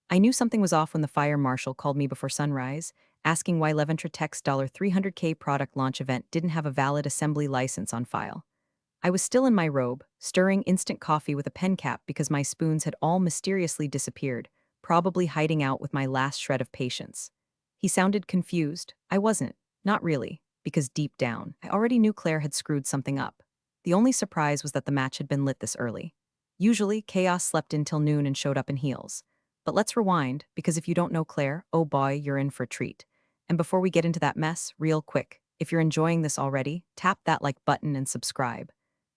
I knew something was off when the fire marshal called me before sunrise, asking why Leventra Tech's $300K product launch event didn't have a valid assembly license on file. I was still in my robe, stirring instant coffee with a pen cap because my spoons had all mysteriously disappeared, probably hiding out with my last shred of patience. He sounded confused. I wasn't. Not really, because deep down, I already knew Claire had screwed something up. The only surprise was that the match had been lit this early. Usually, Chaos slept in till noon and showed up in heels. But let's rewind, because if you don't know Claire, oh boy, you're in for a treat. And before we get into that mess, real quick, if you're enjoying this already, tap that like button and subscribe.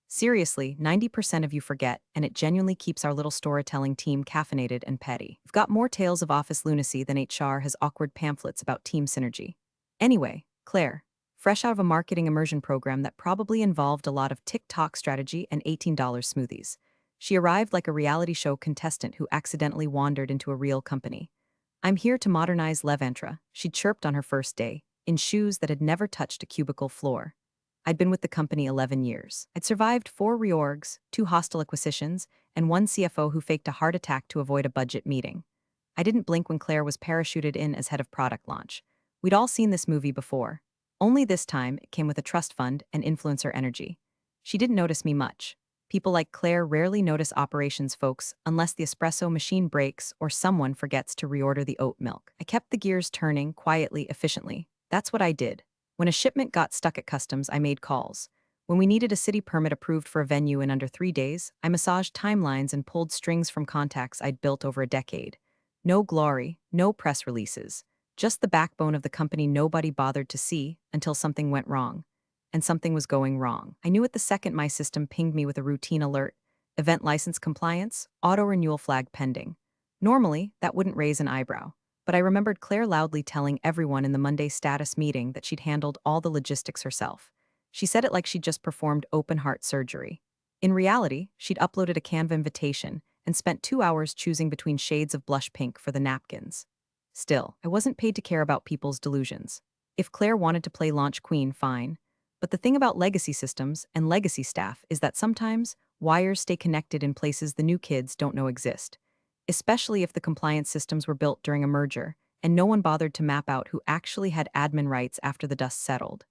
Seriously, 90% of you forget, and it genuinely keeps our little storytelling team caffeinated and petty. We've got more tales of office lunacy than HR has awkward pamphlets about team synergy. Anyway, Claire, fresh out of a marketing immersion program that probably involved a lot of TikTok strategy and $18 smoothies. She arrived like a reality show contestant who accidentally wandered into a real company. I'm here to modernize Levantra, she chirped on her first day, in shoes that had never touched a cubicle floor. I'd been with the company 11 years. I'd survived 4 reorgs, 2 hostile acquisitions, and 1 CFO who faked a heart attack to avoid a budget meeting. I didn't blink when Claire was parachuted in as head of product launch. We'd all seen this movie before. Only this time, it came with a trust fund and influencer energy. She didn't notice me much. People like Claire rarely notice operations folks unless the espresso machine breaks or someone forgets to reorder the oat milk. I kept the gears turning quietly, efficiently. That's what I did. When a shipment got stuck at customs, I made calls. When we needed a city permit approved for a venue in under 3 days, I massaged timelines and pulled strings from contacts I'd built over a decade. No glory, no press releases. Just the backbone of the company nobody bothered to see until something went wrong. And something was going wrong. I knew it the second my system pinged me with a routine alert. Event license compliance, auto-renewal flag pending. Normally, that wouldn't raise an eyebrow. But I remembered Claire loudly telling everyone in the Monday status meeting that she'd handled all the logistics herself. She said it like she'd just performed open-heart surgery. In reality, she'd uploaded a Canva invitation and spent 2 hours choosing between shades of blush pink for the napkins. Still, I wasn't paid to care about people's delusions. If Claire wanted to play launch queen, fine. But the thing about legacy systems and legacy staff is that sometimes wires stay connected in places the new kids don't know exist. Especially if the compliance systems were built during a merger, and no one bothered to map out who actually had admin rights after the dust settled.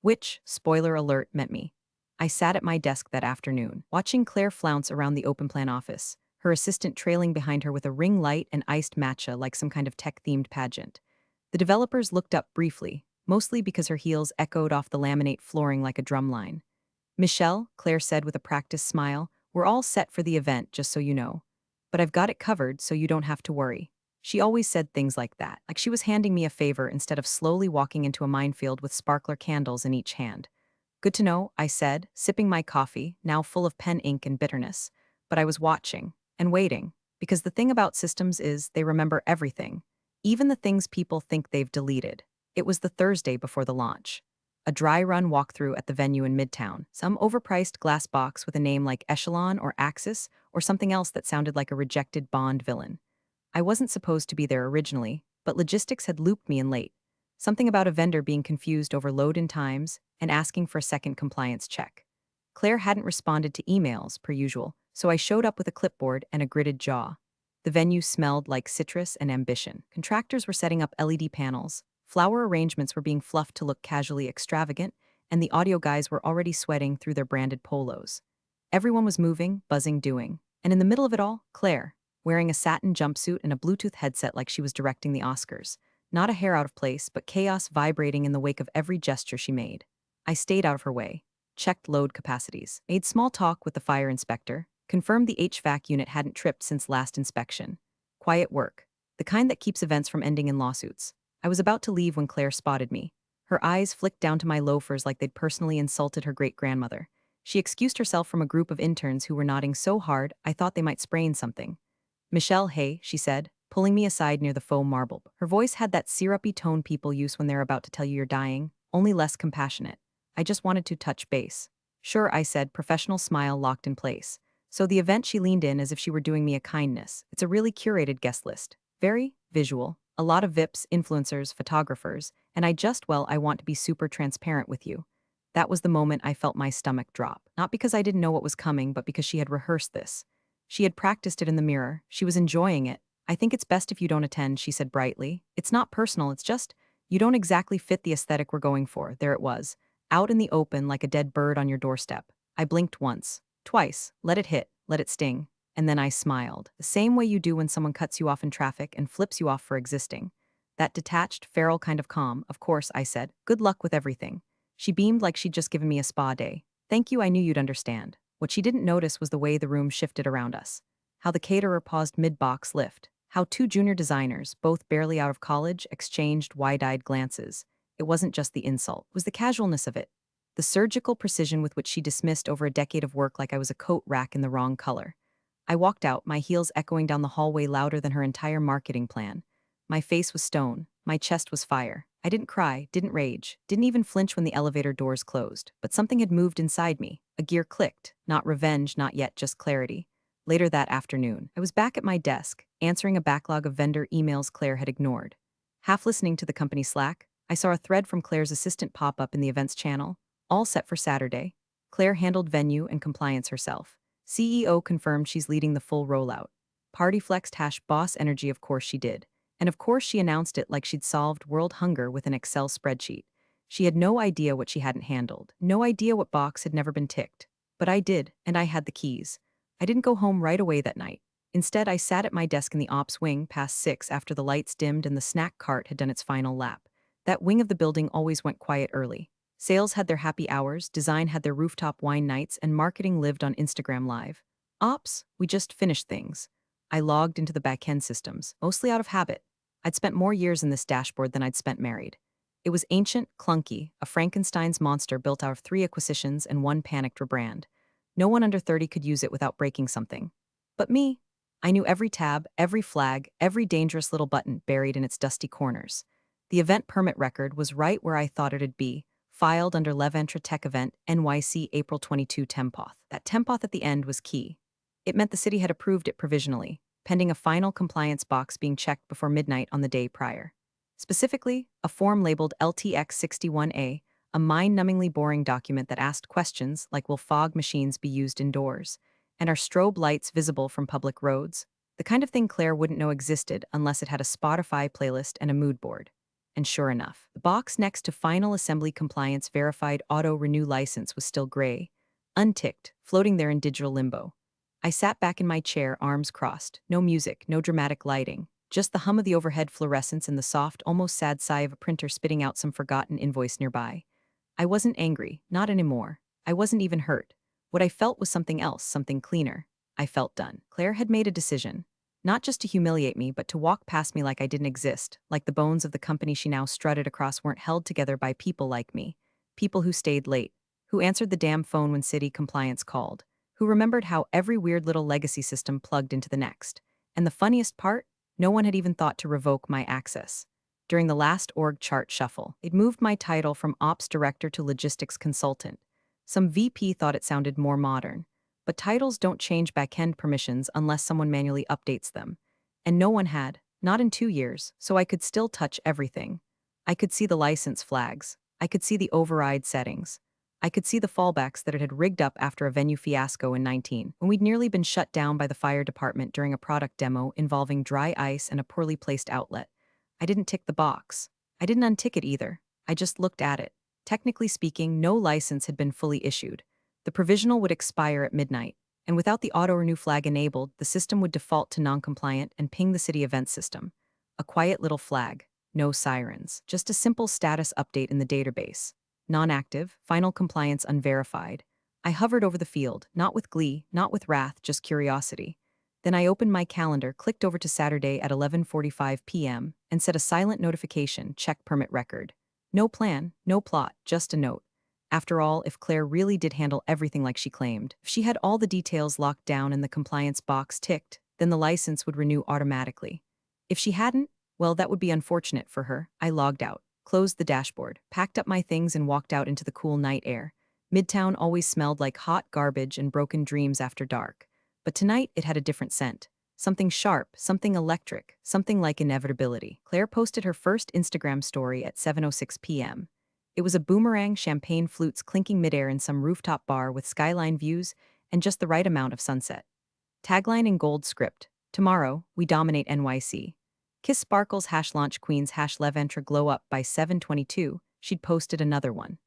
Which, spoiler alert, meant me. I sat at my desk that afternoon, watching Claire flounce around the open plan office, her assistant trailing behind her with a ring light and iced matcha like some kind of tech-themed pageant. The developers looked up briefly, mostly because her heels echoed off the laminate flooring like a drumline. Michelle, Claire said with a practiced smile, we're all set for the event, just so you know. But I've got it covered so you don't have to worry. She always said things like that, like she was handing me a favor instead of slowly walking into a minefield with sparkler candles in each hand. Good to know, I said, sipping my coffee, now full of pen ink and bitterness. But I was watching and waiting, because the thing about systems is they remember everything, even the things people think they've deleted. It was the Thursday before the launch. A dry run walkthrough at the venue in Midtown, some overpriced glass box with a name like Echelon or Axis or something else that sounded like a rejected Bond villain. I wasn't supposed to be there originally, but logistics had looped me in late. Something about a vendor being confused over load-in times and asking for a second compliance check. Claire hadn't responded to emails, per usual, so I showed up with a clipboard and a gritted jaw. The venue smelled like citrus and ambition. Contractors were setting up LED panels, flower arrangements were being fluffed to look casually extravagant, and the audio guys were already sweating through their branded polos. Everyone was moving, buzzing, doing. And in the middle of it all, Claire, wearing a satin jumpsuit and a Bluetooth headset like she was directing the Oscars. Not a hair out of place, but chaos vibrating in the wake of every gesture she made. I stayed out of her way, checked load capacities, made small talk with the fire inspector, confirmed the HVAC unit hadn't tripped since last inspection. Quiet work, the kind that keeps events from ending in lawsuits. I was about to leave when Claire spotted me. Her eyes flicked down to my loafers like they'd personally insulted her great-grandmother. She excused herself from a group of interns who were nodding so hard I thought they might sprain something. Michelle, hey, she said, pulling me aside near the foam marble. Her voice had that syrupy tone people use when they're about to tell you you're dying, only less compassionate. I just wanted to touch base. Sure, I said, professional smile locked in place. So the event, she leaned in as if she were doing me a kindness. It's a really curated guest list. Very visual. A lot of VIPs, influencers, photographers, and I want to be super transparent with you. That was the moment I felt my stomach drop. Not because I didn't know what was coming, but because she had rehearsed this. She had practiced it in the mirror. She was enjoying it. I think it's best if you don't attend, she said brightly. It's not personal, it's just, you don't exactly fit the aesthetic we're going for. There it was, out in the open like a dead bird on your doorstep. I blinked once, twice, let it hit, let it sting. And then I smiled, the same way you do when someone cuts you off in traffic and flips you off for existing. That detached, feral kind of calm. Of course, I said. Good luck with everything. She beamed like she'd just given me a spa day. Thank you, I knew you'd understand. What she didn't notice was the way the room shifted around us. How the caterer paused mid-box lift. How two junior designers, both barely out of college, exchanged wide-eyed glances. It wasn't just the insult, it was the casualness of it. The surgical precision with which she dismissed over a decade of work like I was a coat rack in the wrong color. I walked out, my heels echoing down the hallway louder than her entire marketing plan. My face was stone, my chest was fire. I didn't cry, didn't rage, didn't even flinch when the elevator doors closed, but something had moved inside me. A gear clicked, not revenge, not yet, just clarity. Later that afternoon, I was back at my desk, answering a backlog of vendor emails Claire had ignored. Half listening to the company Slack, I saw a thread from Claire's assistant pop up in the events channel, all set for Saturday. Claire handled venue and compliance herself. CEO confirmed she's leading the full rollout. Party flexed #boss energy, of course she did. And of course she announced it like she'd solved world hunger with an Excel spreadsheet. She had no idea what she hadn't handled, no idea what box had never been ticked. But I did, and I had the keys. I didn't go home right away that night. Instead, I sat at my desk in the ops wing past 6 after the lights dimmed and the snack cart had done its final lap. That wing of the building always went quiet early. Sales had their happy hours, design had their rooftop wine nights, and marketing lived on Instagram Live. Ops, we just finished things. I logged into the back-end systems, mostly out of habit. I'd spent more years in this dashboard than I'd spent married. It was ancient, clunky, a Frankenstein's monster built out of 3 acquisitions and 1 panicked rebrand. No one under 30 could use it without breaking something. But me, I knew every tab, every flag, every dangerous little button buried in its dusty corners. The event permit record was right where I thought it'd be, filed under Leventre Tech Event NYC April 22 Tempoth. That Tempoth at the end was key. It meant the city had approved it provisionally, pending a final compliance box being checked before midnight on the day prior. Specifically, a form labeled LTX61A, a mind-numbingly boring document that asked questions like will fog machines be used indoors, and are strobe lights visible from public roads, the kind of thing Claire wouldn't know existed unless it had a Spotify playlist and a mood board. And sure enough, the box next to Final Assembly Compliance Verified Auto Renew License was still gray, unticked, floating there in digital limbo. I sat back in my chair, arms crossed, no music, no dramatic lighting, just the hum of the overhead fluorescence and the soft, almost sad sigh of a printer spitting out some forgotten invoice nearby. I wasn't angry, not anymore. I wasn't even hurt. What I felt was something else, something cleaner. I felt done. Claire had made a decision. Not just to humiliate me, but to walk past me like I didn't exist, like the bones of the company she now strutted across weren't held together by people like me. People who stayed late, who answered the damn phone when city compliance called, who remembered how every weird little legacy system plugged into the next. And the funniest part? No one had even thought to revoke my access. During the last org chart shuffle, it moved my title from ops director to logistics consultant. Some VP thought it sounded more modern. But titles don't change back-end permissions unless someone manually updates them. And no one had, not in 2 years, so I could still touch everything. I could see the license flags. I could see the override settings. I could see the fallbacks that it had rigged up after a venue fiasco in 19, when we'd nearly been shut down by the fire department during a product demo involving dry ice and a poorly placed outlet. I didn't tick the box. I didn't untick it either. I just looked at it. Technically speaking, no license had been fully issued. The provisional would expire at midnight, and without the auto-renew flag enabled, the system would default to non-compliant and ping the city events system. A quiet little flag. No sirens. Just a simple status update in the database. Non-active, final compliance unverified. I hovered over the field, not with glee, not with wrath, just curiosity. Then I opened my calendar, clicked over to Saturday at 11:45 p.m., and set a silent notification, check permit record. No plan, no plot, just a note. After all, if Claire really did handle everything like she claimed, if she had all the details locked down and the compliance box ticked, then the license would renew automatically. If she hadn't, well, that would be unfortunate for her. I logged out, closed the dashboard, packed up my things and walked out into the cool night air. Midtown always smelled like hot garbage and broken dreams after dark. But tonight it had a different scent. Something sharp, something electric, something like inevitability. Claire posted her first Instagram story at 7:06 p.m. It was a boomerang, champagne flutes clinking midair in some rooftop bar with skyline views and just the right amount of sunset. Tagline in gold script, Tomorrow, we dominate NYC. Kiss Sparkles #launch queens #Leventre glow up by 7:22, she'd posted another one.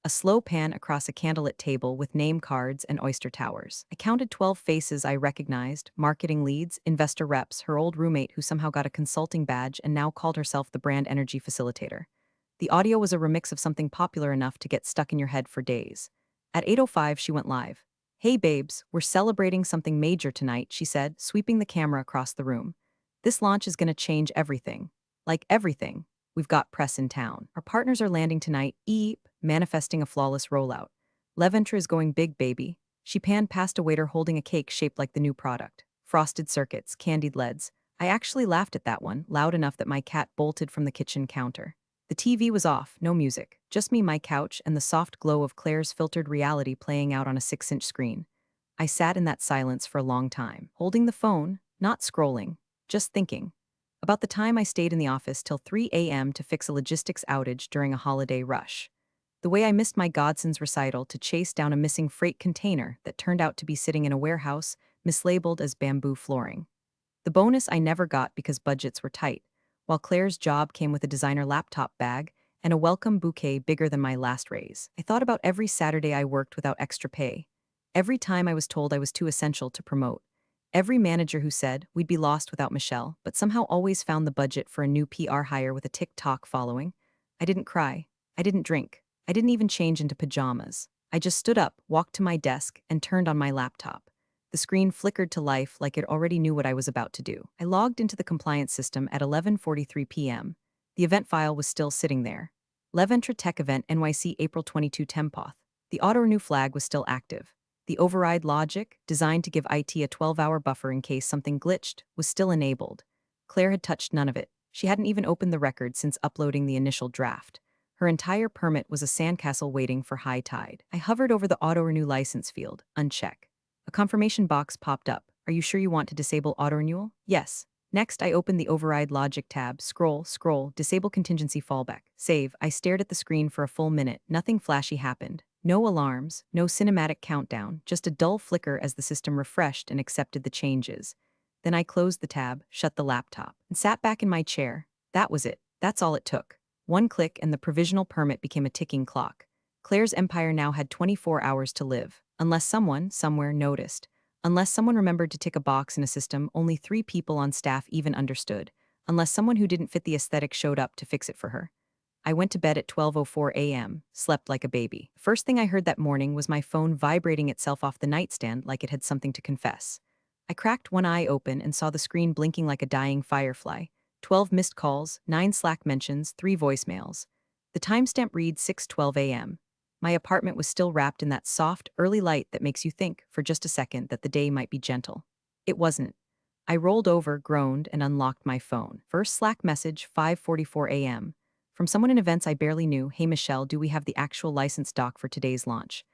A slow pan across a candlelit table with name cards and oyster towers. I counted 12 faces I recognized: marketing leads, investor reps, her old roommate who somehow got a consulting badge and now called herself the brand energy facilitator. The audio was a remix of something popular enough to get stuck in your head for days. At 8:05, she went live. "Hey babes, we're celebrating something major tonight," she said, sweeping the camera across the room. "This launch is going to change everything. Like everything. We've got press in town. Our partners are landing tonight, manifesting a flawless rollout. Leventre is going big, baby." She panned past a waiter holding a cake shaped like the new product. Frosted circuits, candied leads. I actually laughed at that one, loud enough that my cat bolted from the kitchen counter. The TV was off, no music, just me, my couch, and the soft glow of Claire's filtered reality playing out on a 6-inch screen. I sat in that silence for a long time, holding the phone, not scrolling, just thinking. About the time I stayed in the office till 3 a.m. to fix a logistics outage during a holiday rush. The way I missed my godson's recital to chase down a missing freight container that turned out to be sitting in a warehouse, mislabeled as bamboo flooring. The bonus I never got because budgets were tight, while Claire's job came with a designer laptop bag and a welcome bouquet bigger than my last raise. I thought about every Saturday I worked without extra pay. Every time I was told I was too essential to promote. Every manager who said we'd be lost without Michelle, but somehow always found the budget for a new PR hire with a TikTok following. I didn't cry. I didn't drink. I didn't even change into pajamas. I just stood up, walked to my desk, and turned on my laptop. The screen flickered to life like it already knew what I was about to do. I logged into the compliance system at 11:43 p.m. The event file was still sitting there. Leventre Tech Event NYC April 22 Tempoth. The auto-renew flag was still active. The override logic, designed to give IT a 12-hour buffer in case something glitched, was still enabled. Claire had touched none of it. She hadn't even opened the record since uploading the initial draft. Her entire permit was a sandcastle waiting for high tide. I hovered over the auto-renew license field, uncheck. A confirmation box popped up. "Are you sure you want to disable auto-renewal?" "Yes." Next, I opened the Override Logic tab. Scroll, Disable Contingency Fallback. Save. I stared at the screen for a full minute. Nothing flashy happened. No alarms, no cinematic countdown, just a dull flicker as the system refreshed and accepted the changes. Then I closed the tab, shut the laptop, and sat back in my chair. That was it. That's all it took. One click and the provisional permit became a ticking clock. Claire's empire now had 24 hours to live. Unless someone, somewhere, noticed. Unless someone remembered to tick a box in a system only 3 people on staff even understood. Unless someone who didn't fit the aesthetic showed up to fix it for her. I went to bed at 12:04 a.m., slept like a baby. First thing I heard that morning was my phone vibrating itself off the nightstand like it had something to confess. I cracked one eye open and saw the screen blinking like a dying firefly. 12 missed calls, 9 Slack mentions, 3 voicemails. The timestamp reads 6:12 a.m. My apartment was still wrapped in that soft, early light that makes you think, for just a second, that the day might be gentle. It wasn't. I rolled over, groaned, and unlocked my phone. First Slack message, 5:44 a.m. From someone in events I barely knew. "Hey Michelle, do we have the actual license doc for today's launch?"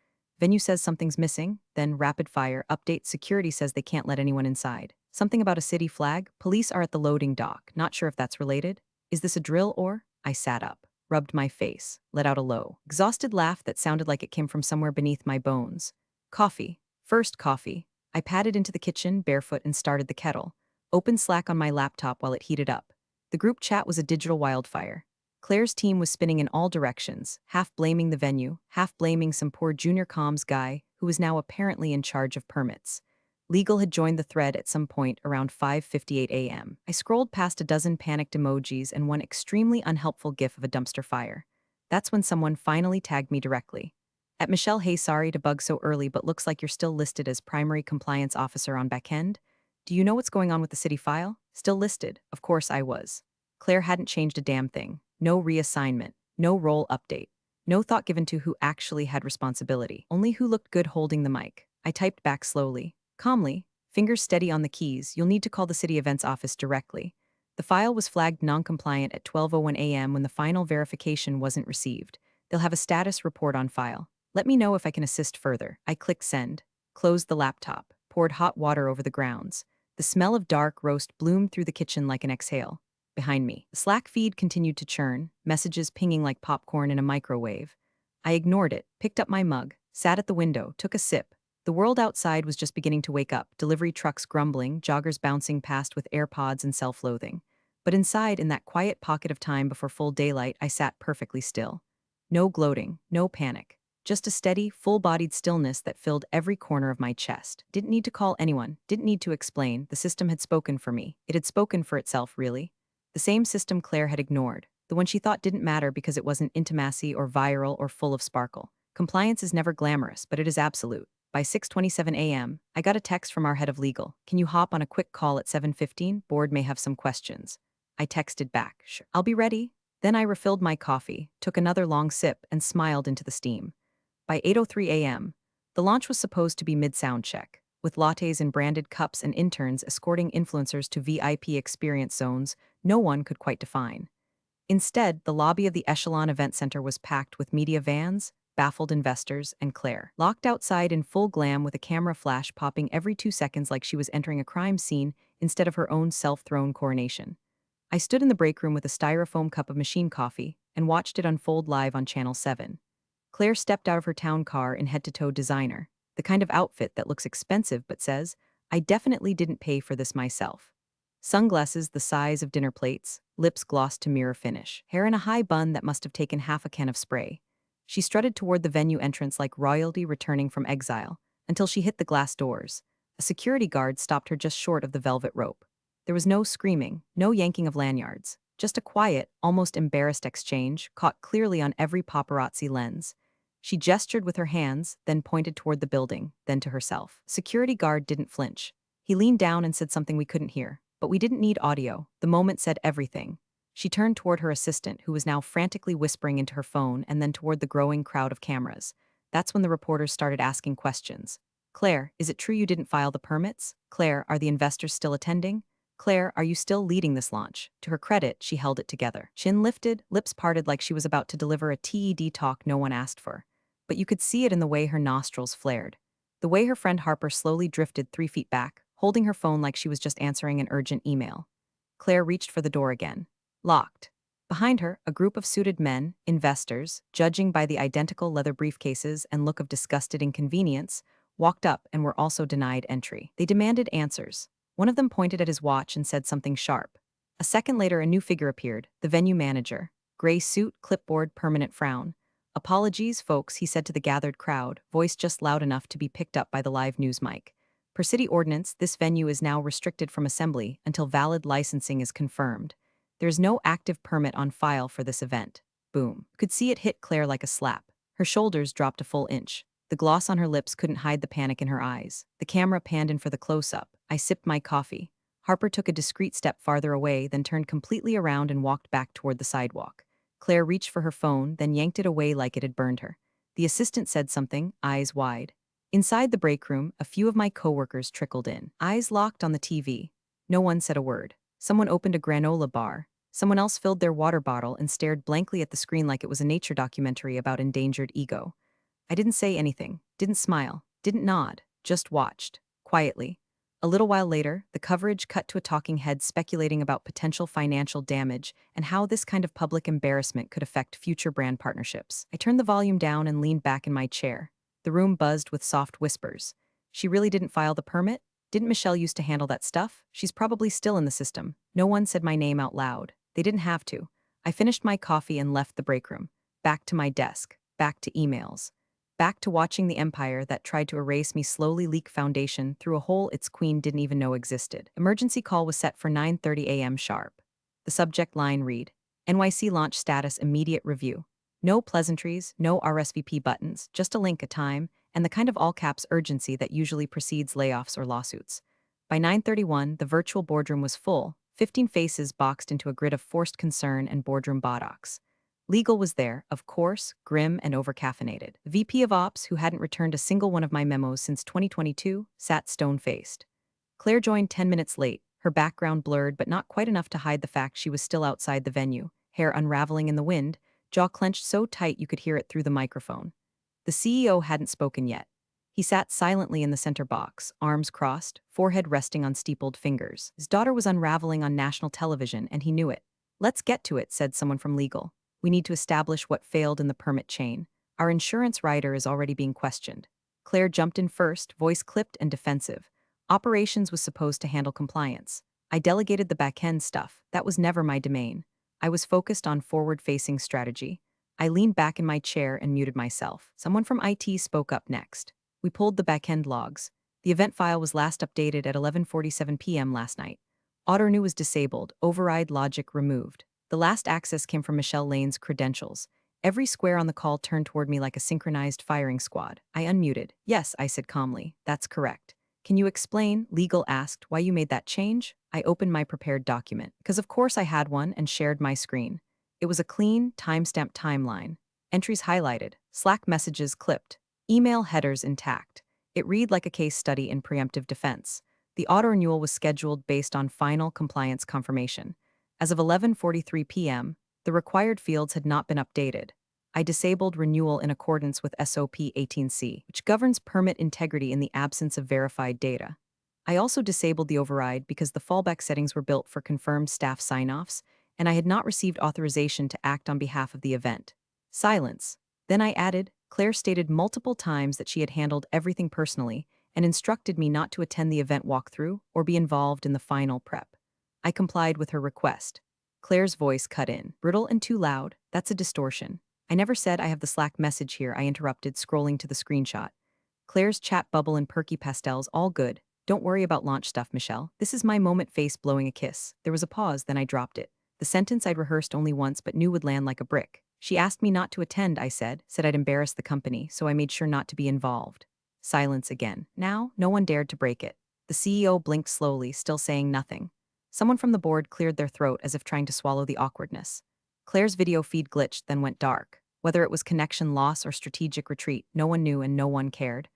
Venue says something's missing, then rapid fire, update, security says they can't let anyone inside. Something about a city flag, police are at the loading dock, not sure if that's related. Is this a drill or? I sat up, rubbed my face, let out a low, exhausted laugh that sounded like it came from somewhere beneath my bones. Coffee. First coffee. I padded into the kitchen, barefoot, and started the kettle. Opened Slack on my laptop while it heated up. The group chat was a digital wildfire. Claire's team was spinning in all directions, half blaming the venue, half blaming some poor junior comms guy who was now apparently in charge of permits. Legal had joined the thread at some point around 5:58 a.m. I scrolled past a dozen panicked emojis and one extremely unhelpful gif of a dumpster fire. That's when someone finally tagged me directly. At Michelle, "Hey, sorry to bug so early, but looks like you're still listed as primary compliance officer on backend. Do you know what's going on with the city file?" Still listed. Of course I was. Claire hadn't changed a damn thing. No reassignment. No role update. No thought given to who actually had responsibility. Only who looked good holding the mic. I typed back slowly. Calmly, fingers steady on the keys. "You'll need to call the city events office directly." The file was flagged non-compliant at 12:01 a.m. when the final verification wasn't received. They'll have a status report on file. Let me know if I can assist further. I clicked send, closed the laptop, poured hot water over the grounds. The smell of dark roast bloomed through the kitchen like an exhale. Behind me, the Slack feed continued to churn, messages pinging like popcorn in a microwave. I ignored it, picked up my mug, sat at the window, took a sip. The world outside was just beginning to wake up, delivery trucks grumbling, joggers bouncing past with AirPods and self-loathing. But inside, in that quiet pocket of time before full daylight, I sat perfectly still. No gloating, no panic. Just a steady, full-bodied stillness that filled every corner of my chest. Didn't need to call anyone, didn't need to explain. The system had spoken for me. It had spoken for itself, really. The same system Claire had ignored. The one she thought didn't matter because it wasn't intimacy or viral or full of sparkle. Compliance is never glamorous, but it is absolute. By 6:27 a.m., I got a text from our head of legal. Can you hop on a quick call at 7:15? Board may have some questions. I texted back, sure. I'll be ready. Then I refilled my coffee, took another long sip, and smiled into the steam. By 8:03 a.m., the launch was supposed to be mid-sound check, with lattes in branded cups and interns escorting influencers to VIP experience zones no one could quite define. Instead, the lobby of the Echelon Event Center was packed with media vans, baffled investors, and Claire, locked outside in full glam with a camera flash popping every 2 seconds like she was entering a crime scene instead of her own self-thrown coronation. I stood in the break room with a styrofoam cup of machine coffee and watched it unfold live on Channel 7. Claire stepped out of her town car in head-to-toe designer, the kind of outfit that looks expensive but says, I definitely didn't pay for this myself. Sunglasses the size of dinner plates, lips glossed to mirror finish, hair in a high bun that must have taken half a can of spray. She strutted toward the venue entrance like royalty returning from exile, until she hit the glass doors. A security guard stopped her just short of the velvet rope. There was no screaming, no yanking of lanyards, just a quiet, almost embarrassed exchange, caught clearly on every paparazzi lens. She gestured with her hands, then pointed toward the building, then to herself. Security guard didn't flinch. He leaned down and said something we couldn't hear. But we didn't need audio. The moment said everything. She turned toward her assistant, who was now frantically whispering into her phone, and then toward the growing crowd of cameras. That's when the reporters started asking questions. Claire, is it true you didn't file the permits? Claire, are the investors still attending? Claire, are you still leading this launch? To her credit, she held it together. Chin lifted, lips parted like she was about to deliver a TED talk no one asked for. But you could see it in the way her nostrils flared. The way her friend Harper slowly drifted 3 feet back, holding her phone like she was just answering an urgent email. Claire reached for the door again. Locked. Behind her, a group of suited men, investors, judging by the identical leather briefcases and look of disgusted inconvenience, walked up and were also denied entry. They demanded answers. One of them pointed at his watch and said something sharp. A second later, a new figure appeared, the venue manager. Gray suit, clipboard, permanent frown. Apologies, folks, he said to the gathered crowd, voice just loud enough to be picked up by the live news mic. Per city ordinance, this venue is now restricted from assembly until valid licensing is confirmed. There is no active permit on file for this event. Boom. Could see it hit Claire like a slap. Her shoulders dropped a full inch. The gloss on her lips couldn't hide the panic in her eyes. The camera panned in for the close-up. I sipped my coffee. Harper took a discreet step farther away, then turned completely around and walked back toward the sidewalk. Claire reached for her phone, then yanked it away like it had burned her. The assistant said something, eyes wide. Inside the break room, a few of my coworkers trickled in, eyes locked on the TV. No one said a word. Someone opened a granola bar. Someone else filled their water bottle and stared blankly at the screen like it was a nature documentary about endangered ego. I didn't say anything, didn't smile, didn't nod, just watched, quietly. A little while later, the coverage cut to a talking head speculating about potential financial damage and how this kind of public embarrassment could affect future brand partnerships. I turned the volume down and leaned back in my chair. The room buzzed with soft whispers. She really didn't file the permit? Didn't Michelle used to handle that stuff? She's probably still in the system. No one said my name out loud. They didn't have to. I finished my coffee and left the break room. Back to my desk. Back to emails. Back to watching the empire that tried to erase me slowly leak foundation through a hole its queen didn't even know existed. Emergency call was set for 9:30 a.m. sharp. The subject line read, NYC launch status immediate review. No pleasantries, no RSVP buttons, just a link, a time, and the kind of all-caps urgency that usually precedes layoffs or lawsuits. By 9:31, the virtual boardroom was full, 15 faces boxed into a grid of forced concern and boardroom buttocks. Legal was there, of course, grim and overcaffeinated. The VP of Ops, who hadn't returned a single one of my memos since 2022, sat stone-faced. Claire joined 10 minutes late, her background blurred but not quite enough to hide the fact she was still outside the venue, hair unraveling in the wind, jaw clenched so tight you could hear it through the microphone. The CEO hadn't spoken yet. He sat silently in the center box, arms crossed, forehead resting on steepled fingers. His daughter was unraveling on national television, and he knew it. Let's get to it, said someone from legal. We need to establish what failed in the permit chain. Our insurance rider is already being questioned. Claire jumped in first, voice clipped and defensive. Operations was supposed to handle compliance. I delegated the back-end stuff. That was never my domain. I was focused on forward-facing strategy. I leaned back in my chair and muted myself. Someone from IT spoke up next. We pulled the back-end logs. The event file was last updated at 11:47 p.m. last night. Auto-renew was disabled, override logic removed. The last access came from Michelle Lane's credentials. Every square on the call turned toward me like a synchronized firing squad. I unmuted. Yes, I said calmly. That's correct. Can you explain, legal asked, why you made that change? I opened my prepared document. Because of course I had one and shared my screen. It was a clean, timestamped timeline. Entries highlighted, Slack messages clipped, email headers intact. It read like a case study in preemptive defense. The auto-renewal was scheduled based on final compliance confirmation. As of 11:43 p.m., the required fields had not been updated. I disabled renewal in accordance with SOP 18C, which governs permit integrity in the absence of verified data. I also disabled the override because the fallback settings were built for confirmed staff sign-offs, and I had not received authorization to act on behalf of the event. Silence. Then I added, Claire stated multiple times that she had handled everything personally and instructed me not to attend the event walkthrough or be involved in the final prep. I complied with her request. Claire's voice cut in. Brittle and too loud, that's a distortion. I never said I have the Slack message here, I interrupted, scrolling to the screenshot. Claire's chat bubble and perky pastels, all good. Don't worry about launch stuff, Michelle. This is my moment, face blowing a kiss. There was a pause, then I dropped it. The sentence I'd rehearsed only once but knew would land like a brick. She asked me not to attend, I said I'd embarrass the company, so I made sure not to be involved. Silence again. Now, no one dared to break it. The CEO blinked slowly, still saying nothing. Someone from the board cleared their throat as if trying to swallow the awkwardness. Claire's video feed glitched, then went dark. Whether it was connection loss or strategic retreat, no one knew and no one cared.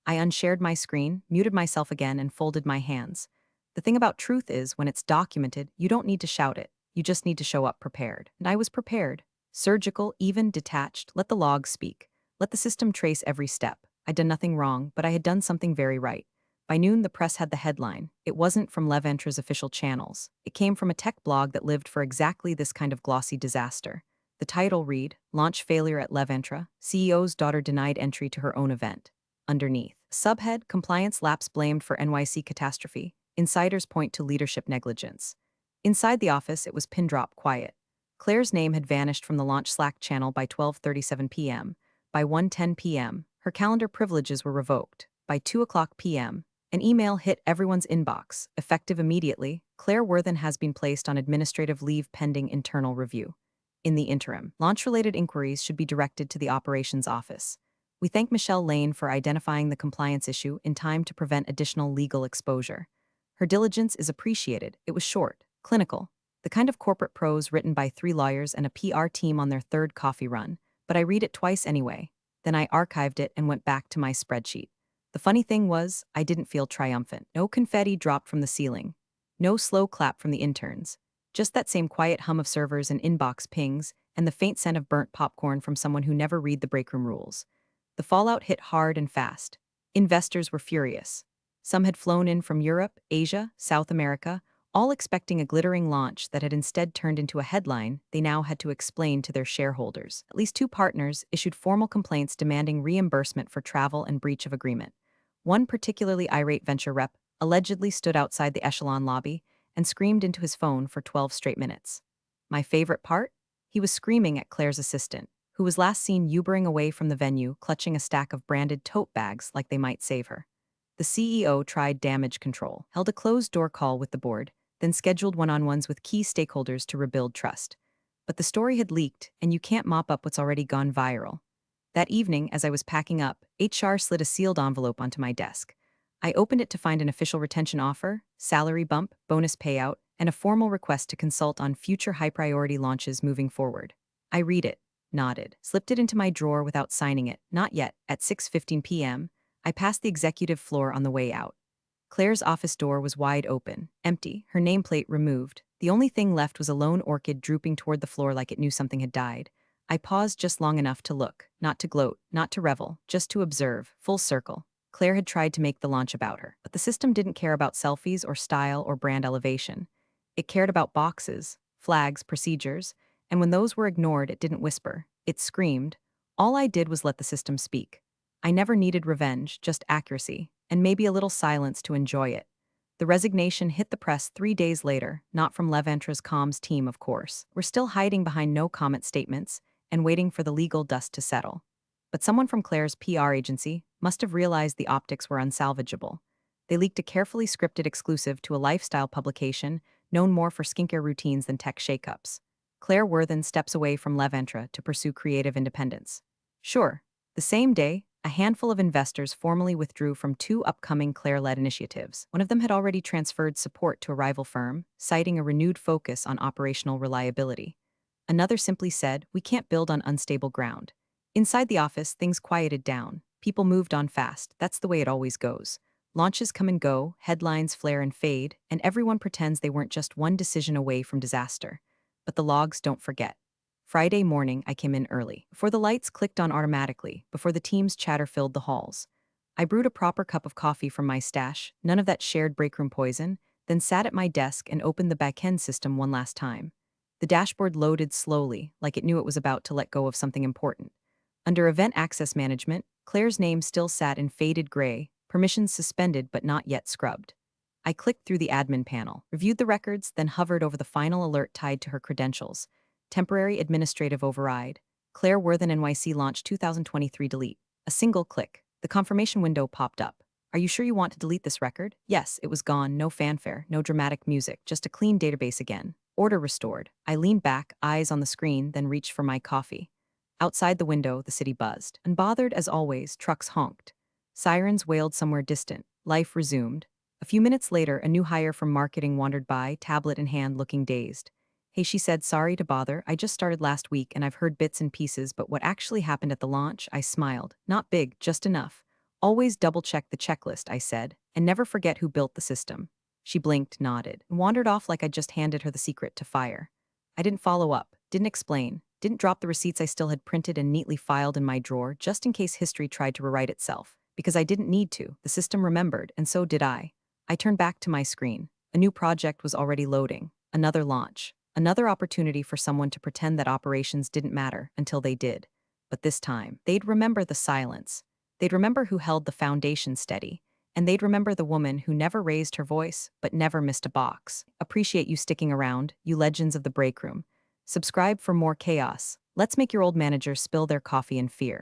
I unshared my screen, muted myself again, and folded my hands. The thing about truth is, when it's documented, you don't need to shout it. You just need to show up prepared. And I was prepared. Surgical, even, detached. Let the logs speak. Let the system trace every step. I'd done nothing wrong, but I had done something very right. By noon, the press had the headline. It wasn't from Leventra's official channels. It came from a tech blog that lived for exactly this kind of glossy disaster. The title read, Launch Failure at Leventra, CEO's Daughter Denied Entry to Her Own Event. Underneath, subhead, Compliance Lapse Blamed for NYC Catastrophe. Insiders Point to Leadership Negligence. Inside the office, it was pin-drop quiet. Claire's name had vanished from the launch Slack channel by 12:37 p.m. By 1:10 p.m., her calendar privileges were revoked. By 2:00 p.m., an email hit everyone's inbox. Effective immediately, Claire Worthen has been placed on administrative leave pending internal review. In the interim, launch-related inquiries should be directed to the operations office. We thank Michelle Lane for identifying the compliance issue in time to prevent additional legal exposure. Her diligence is appreciated. It was short, clinical, the kind of corporate prose written by 3 lawyers and a PR team on their 3rd coffee run, but I read it twice anyway. Then I archived it and went back to my spreadsheet. The funny thing was, I didn't feel triumphant. No confetti dropped from the ceiling. No slow clap from the interns. Just that same quiet hum of servers and inbox pings, and the faint scent of burnt popcorn from someone who never read the breakroom rules. The fallout hit hard and fast. Investors were furious. Some had flown in from Europe, Asia, South America, all expecting a glittering launch that had instead turned into a headline they now had to explain to their shareholders. At least 2 partners issued formal complaints demanding reimbursement for travel and breach of agreement. One particularly irate venture rep allegedly stood outside the Echelon lobby and screamed into his phone for 12 straight minutes. My favorite part? He was screaming at Claire's assistant, who was last seen Ubering away from the venue, clutching a stack of branded tote bags like they might save her. The CEO tried damage control, held a closed-door call with the board, then scheduled one-on-ones with key stakeholders to rebuild trust. But the story had leaked, and you can't mop up what's already gone viral. That evening, as I was packing up, HR slid a sealed envelope onto my desk. I opened it to find an official retention offer, salary bump, bonus payout, and a formal request to consult on future high-priority launches moving forward. I read it, nodded, slipped it into my drawer without signing it. Not yet. At 6:15 p.m., I passed the executive floor on the way out. Claire's office door was wide open, empty, her nameplate removed. The only thing left was a lone orchid drooping toward the floor like it knew something had died. I paused just long enough to look, not to gloat, not to revel, just to observe, full circle. Claire had tried to make the launch about her, but the system didn't care about selfies or style or brand elevation. It cared about boxes, flags, procedures, and when those were ignored, it didn't whisper. It screamed. All I did was let the system speak. I never needed revenge, just accuracy, and maybe a little silence to enjoy it. The resignation hit the press 3 days later, not from Leventra's comms team, of course. We're still hiding behind no comment statements and waiting for the legal dust to settle. But someone from Claire's PR agency must have realized the optics were unsalvageable. They leaked a carefully scripted exclusive to a lifestyle publication known more for skincare routines than tech shakeups. Claire Worthen steps away from Leventra to pursue creative independence. Sure, the same day, a handful of investors formally withdrew from two upcoming Claire-led initiatives. One of them had already transferred support to a rival firm, citing a renewed focus on operational reliability. Another simply said, "We can't build on unstable ground." Inside the office, things quieted down. People moved on fast. That's the way it always goes. Launches come and go, headlines flare and fade, and everyone pretends they weren't just one decision away from disaster. But the logs don't forget. Friday morning, I came in early, before the lights clicked on automatically, before the team's chatter filled the halls. I brewed a proper cup of coffee from my stash, none of that shared breakroom poison, then sat at my desk and opened the back-end system one last time. The dashboard loaded slowly, like it knew it was about to let go of something important. Under Event Access Management, Claire's name still sat in faded gray, permissions suspended but not yet scrubbed. I clicked through the admin panel, reviewed the records, then hovered over the final alert tied to her credentials. Temporary administrative override. Claire Worthen NYC launch 2023 delete. A single click. The confirmation window popped up. Are you sure you want to delete this record? Yes, it was gone, no fanfare, no dramatic music, just a clean database again. Order restored. I leaned back, eyes on the screen, then reached for my coffee. Outside the window, the city buzzed. Unbothered as always, trucks honked. Sirens wailed somewhere distant. Life resumed. A few minutes later, a new hire from marketing wandered by, tablet in hand, looking dazed. "Hey," she said, "sorry to bother. I just started last week and I've heard bits and pieces, but what actually happened at the launch?" I smiled. "Not big, just enough. Always double-check the checklist," I said, "and never forget who built the system." She blinked, nodded, and wandered off like I'd just handed her the secret to fire. I didn't follow up, didn't explain, didn't drop the receipts I still had printed and neatly filed in my drawer just in case history tried to rewrite itself. Because I didn't need to, the system remembered, and so did I. I turned back to my screen. A new project was already loading. Another launch. Another opportunity for someone to pretend that operations didn't matter until they did. But this time, they'd remember the silence. They'd remember who held the foundation steady. And they'd remember the woman who never raised her voice, but never missed a box. Appreciate you sticking around, you legends of the break room. Subscribe for more chaos. Let's make your old managers spill their coffee in fear.